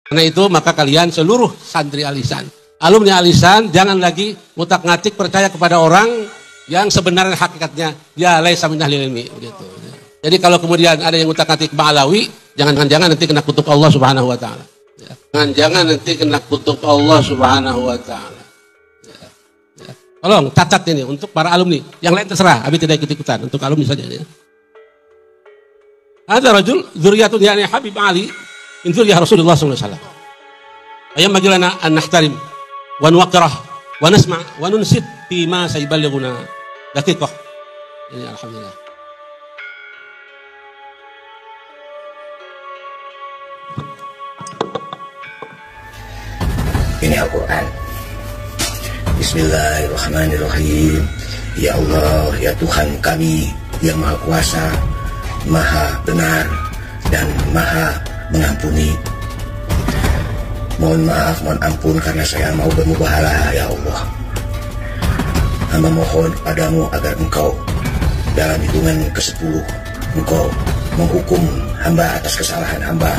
Karena itu maka kalian seluruh santri Alisan, alumni Alisan, jangan lagi ngutak-ngatik percaya kepada orang yang sebenarnya hakikatnya ya laisa min ahlil ilmi gitu. Jadi kalau kemudian ada yang ngutak-ngatik Ba'alawi, jangan nanti kena kutuk Allah Subhanahu wa taala. Jangan nanti kena kutuk Allah Subhanahu wa taala. Tolong catat ini untuk para alumni. Yang lain terserah, Abi tidak ikut-ikutan, untuk alumni saja ya. Ada rajul dzurriyyatun yani Habib Ali min dzurriyyah Rasulullah sallallahu alaihi wasallam. Ayam bagilana an nahtarim wa nuwaqqirah wa nasma' wa nunsit fi ma sayballighuna daqiqah. Ini alhamdulillah. Ini Al-Quran. Bismillahirrahmanirrahim. Ya Allah, ya Tuhan kami yang Maha Kuasa, Maha Benar, dan Maha Mengampuni. Mohon maaf, mohon ampun karena saya mau bermubahalah, ya Allah. Hamba mohon padamu agar Engkau dalam hitungan ke-10 Engkau menghukum hamba atas kesalahan hamba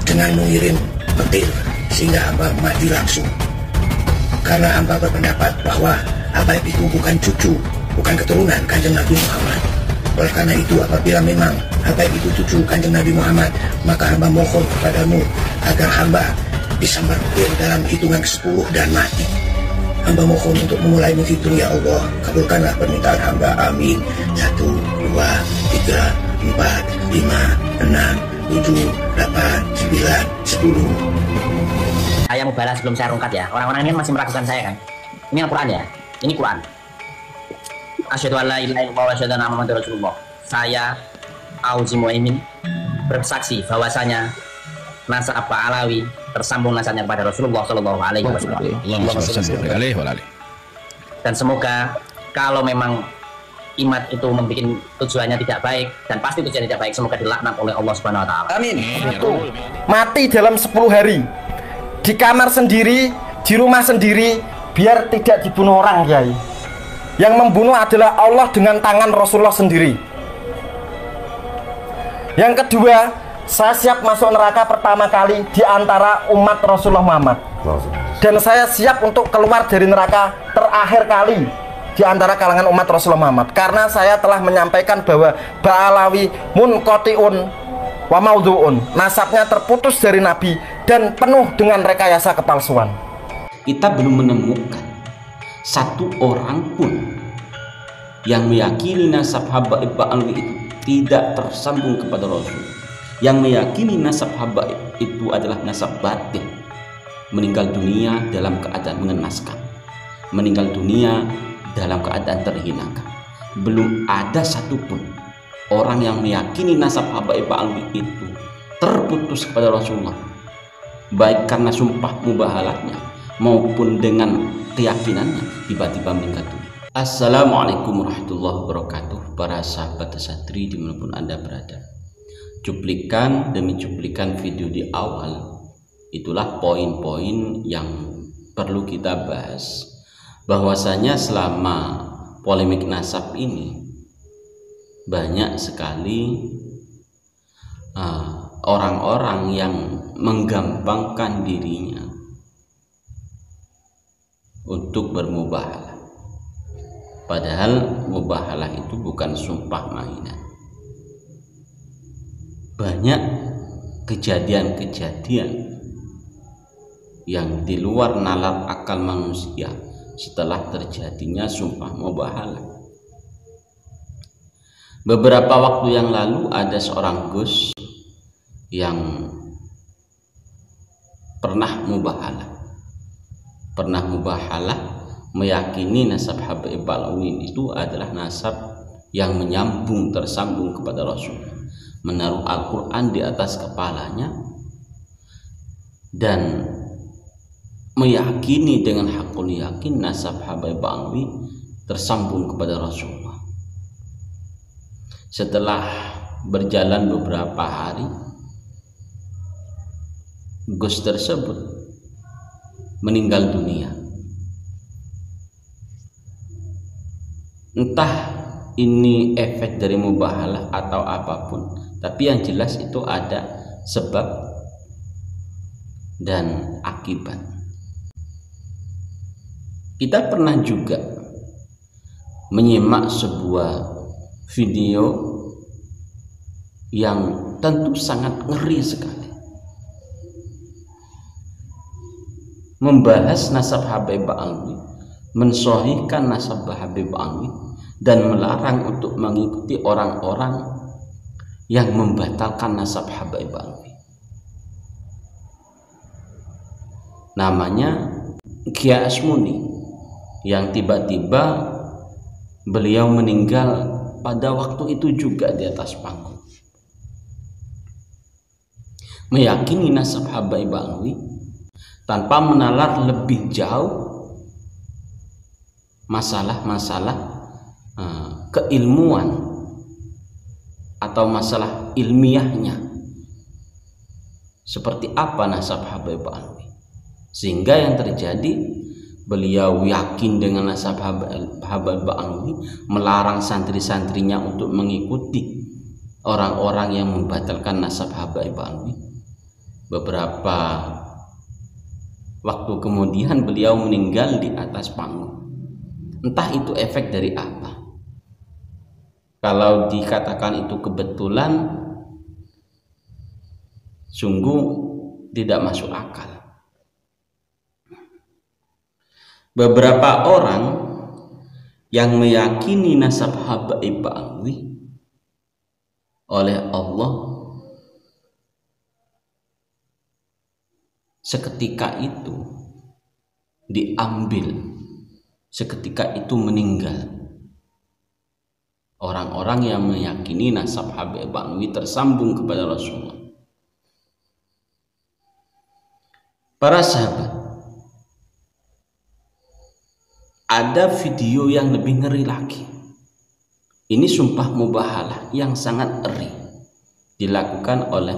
dengan mengirim petir sehingga hamba mati langsung. Karena hamba berpendapat bahwa Habaib itu bukan cucu, bukan keturunan Kanjeng Nabi Muhammad. Oleh karena itu apabila memang Habaib itu cucu Kanjeng Nabi Muhammad, maka hamba mohon kepadamu agar hamba disambar petir dalam hitungan ke-10 dan mati. Hamba mohon untuk memulai menghitung, ya Allah. Kabulkanlah permintaan hamba, amin. 1, 2, 3, 4, 5, 6, 7, 8, 9, 10. Saya mau balas sebelum saya rungkat ya. Orang-orang ini masih meragukan saya kan. Ini Al-Quran ya. Ini Quran. Asyhadu an la ilaha illallah wa asyhadu anna Muhammadar Rasulullah. Saya Auzi Muaimin bersaksi bahwasanya nasab Ba'alawi tersambung nasabnya kepada Rasulullah Shallallahu Alaihi Wasallam. Dan semoga kalau memang imat itu membuat tujuannya tidak baik, dan pasti tujuannya tidak baik, semoga dilaknat oleh Allah Subhanahu Wa Taala. Amin. Mati dalam 10 hari. Di kamar sendiri, di rumah sendiri, biar tidak dibunuh orang, Kiai. Yang membunuh adalah Allah dengan tangan Rasulullah sendiri. Yang kedua, saya siap masuk neraka pertama kali di antara umat Rasulullah Muhammad. Dan saya siap untuk keluar dari neraka terakhir kali di antara kalangan umat Rasulullah Muhammad. Karena saya telah menyampaikan bahwa Ba'alawi munqati'un wa maudhu'un, nasabnya terputus dari Nabi dan penuh dengan rekayasa kepalsuan. Kita belum menemukan satu orang pun yang meyakini nasab Habaib Ba'alawi itu tidak tersambung kepada Rasul, yang meyakini nasab Habaib itu adalah nasab batin, meninggal dunia dalam keadaan mengenaskan, meninggal dunia dalam keadaan terhinakan. Belum ada satupun orang yang meyakini nasab Habaib Ba'alawi itu terputus kepada Rasulullah, baik karena sumpah mubahalahnya maupun dengan keyakinannya tiba-tiba meninggal dunia. Assalamualaikum warahmatullahi wabarakatuh, para sahabat Satri dimanapun Anda berada. Cuplikan demi cuplikan video di awal, itulah poin-poin yang perlu kita bahas. Bahwasanya selama polemik nasab ini banyak sekali orang-orang yang menggampangkan dirinya untuk bermubahalah. Padahal mubahalah itu bukan sumpah mainan. Banyak kejadian-kejadian yang di luar nalar akal manusia setelah terjadinya sumpah mubahalah. Beberapa waktu yang lalu ada seorang Gus yang pernah mubahalah meyakini nasab Habaib Ba'alawi itu adalah nasab yang menyambung, tersambung kepada Rasul, menaruh Al-Quran di atas kepalanya dan meyakini dengan hakul yakin nasab Habaib Ba'alawi tersambung kepada Rasulullah. Setelah berjalan beberapa hari, Gus tersebut meninggal dunia. Entah ini efek dari mubahalah atau apapun, tapi yang jelas itu ada sebab dan akibat. Kita pernah juga menyimak sebuah video yang tentu sangat ngeri sekali, membahas nasab Habib Alwi, mensohihkan nasab Habib Alwi, dan melarang untuk mengikuti orang-orang yang membatalkan nasab Habib Alwi. Namanya Kiai Asmuni, yang tiba-tiba beliau meninggal pada waktu itu juga di atas panggung, meyakini nasab Habib Alwi tanpa menalar lebih jauh masalah-masalah keilmuan atau masalah ilmiahnya, seperti apa nasab Habib Alwi, sehingga yang terjadi beliau yakin dengan nasab Habib Alwi, melarang santri-santrinya untuk mengikuti orang-orang yang membatalkan nasab Habib Alwi. Beberapa waktu kemudian beliau meninggal di atas panggung. Entah itu efek dari apa. Kalau dikatakan itu kebetulan, sungguh tidak masuk akal. Beberapa orang yang meyakini nasab Habib Alwi oleh Allah seketika itu diambil, seketika itu meninggal. Orang-orang yang meyakini nasab Habib Alwi tersambung kepada Rasulullah. Para sahabat, ada video yang lebih ngeri lagi. Ini sumpah mubahalah yang sangat ngeri, dilakukan oleh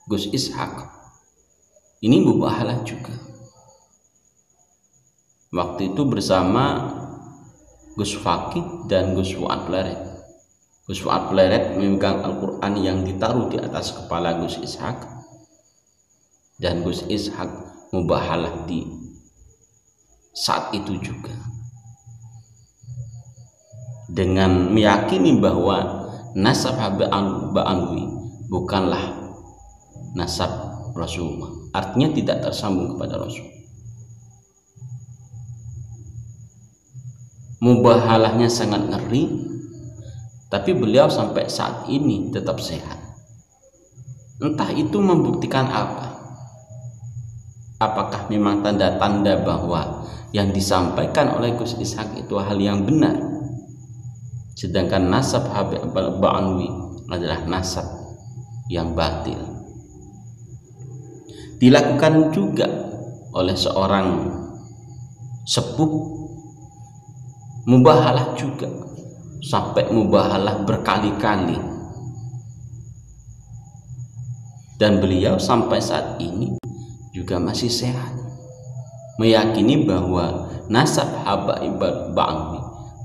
Gus Ishaq. Ini mubahalah juga. Waktu itu bersama Gus Fakih dan Gus Fuad Pleret. Gus Fuad Pleret memegang Al-Quran yang ditaruh di atas kepala Gus Ishaq, dan Gus Ishaq mubahalah di saat itu juga dengan meyakini bahwa nasab Habib Alwi bukanlah nasab Rasulullah, artinya tidak tersambung kepada Rasul. Mubahalahnya sangat ngeri, tapi beliau sampai saat ini tetap sehat. Entah itu membuktikan apa. Apakah memang tanda-tanda bahwa yang disampaikan oleh Gus Ishaq itu hal yang benar, sedangkan nasab Habib Alwi adalah nasab yang batil. Dilakukan juga oleh seorang sepuh, mubahalah juga, sampai mubahalah berkali-kali, dan beliau sampai saat ini juga masih sehat, meyakini bahwa nasab Habib Alwi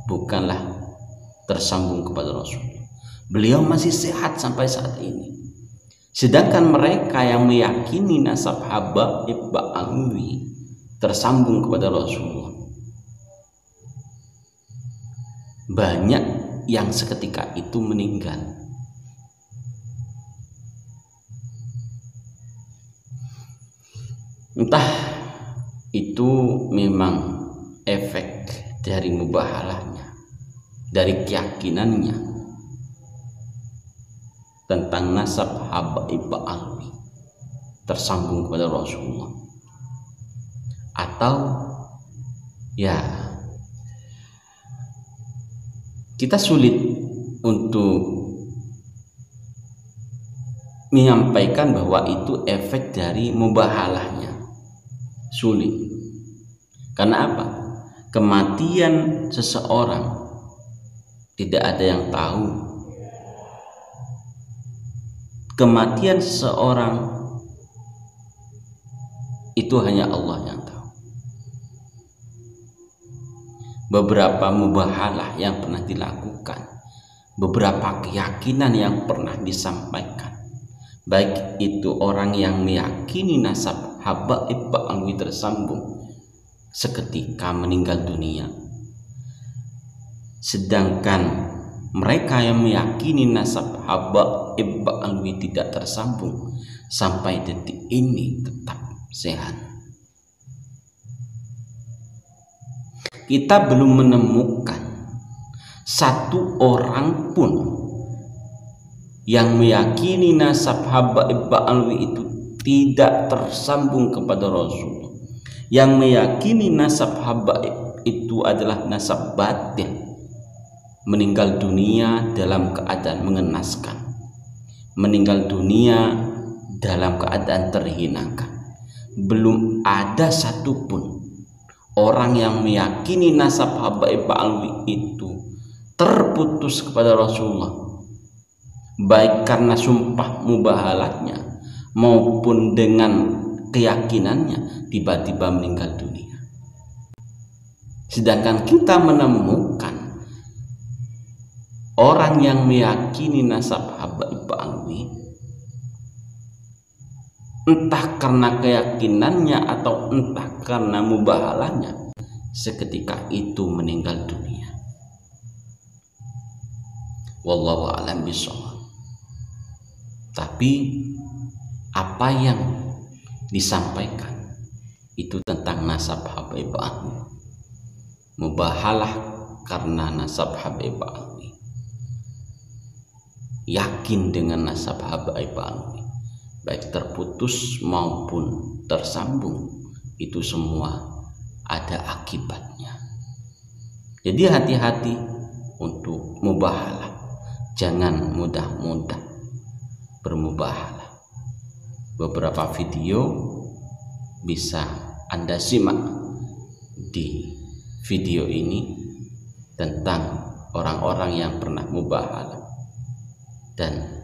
bukanlah tersambung kepada Rasul. Beliau masih sehat sampai saat ini. Sedangkan mereka yang meyakini nasab Habib Alwi tersambung kepada Rasulullah, banyak yang seketika itu meninggal. Entah itu memang efek dari mubahalahnya, dari keyakinannya tentang nasab Habib Alwi tersambung kepada Rasulullah, atau ya kita sulit untuk menyampaikan bahwa itu efek dari mubahalahnya. Sulit. Karena apa? Kematian seseorang tidak ada yang tahu. Kematian seseorang itu hanya Allah yang tahu. Beberapa mubahalah yang pernah dilakukan, beberapa keyakinan yang pernah disampaikan, baik itu orang yang meyakini nasab Habaib Ba'alwi tersambung seketika meninggal dunia, sedangkan mereka yang meyakini nasab Habaib Ba'alwi tidak tersambung sampai detik ini tetap sehat. Kita belum menemukan satu orang pun yang meyakini nasab Habaib Ba'alwi itu tidak tersambung kepada Rasul, yang meyakini nasab Habaib itu adalah nasab batil, meninggal dunia dalam keadaan mengenaskan, meninggal dunia dalam keadaan terhinakan. Belum ada satupun orang yang meyakini nasab Habaib Ba'alwi itu terputus kepada Rasulullah, baik karena sumpah mubahalahnya maupun dengan keyakinannya tiba-tiba meninggal dunia. Sedangkan kita menemukan orang yang meyakini nasab Habaib Ba'alwi, entah karena keyakinannya atau entah karena mubahalahnya, seketika itu meninggal dunia. Wallahu a'lam bishawab. Tapi apa yang disampaikan itu tentang nasab Habaib Ba'alwi, mubahalah karena nasab Habaib Ba'alwi, yakin dengan nasab Habaib Ba'alwi, baik terputus maupun tersambung, itu semua ada akibatnya. Jadi hati-hati untuk mubahalah, jangan mudah-mudah bermubahalah. Beberapa video bisa Anda simak di video ini tentang orang-orang yang pernah mubahalah, dan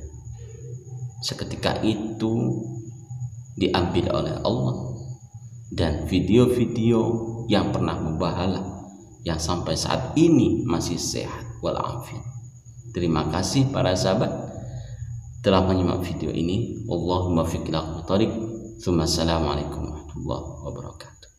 seketika itu diambil oleh Allah, dan video-video yang pernah mubahalah yang sampai saat ini masih sehat walafiat. Terima kasih para sahabat telah menyimak video ini. Allahumma fiqh ila thariq. Assalamualaikum warahmatullahi wabarakatuh.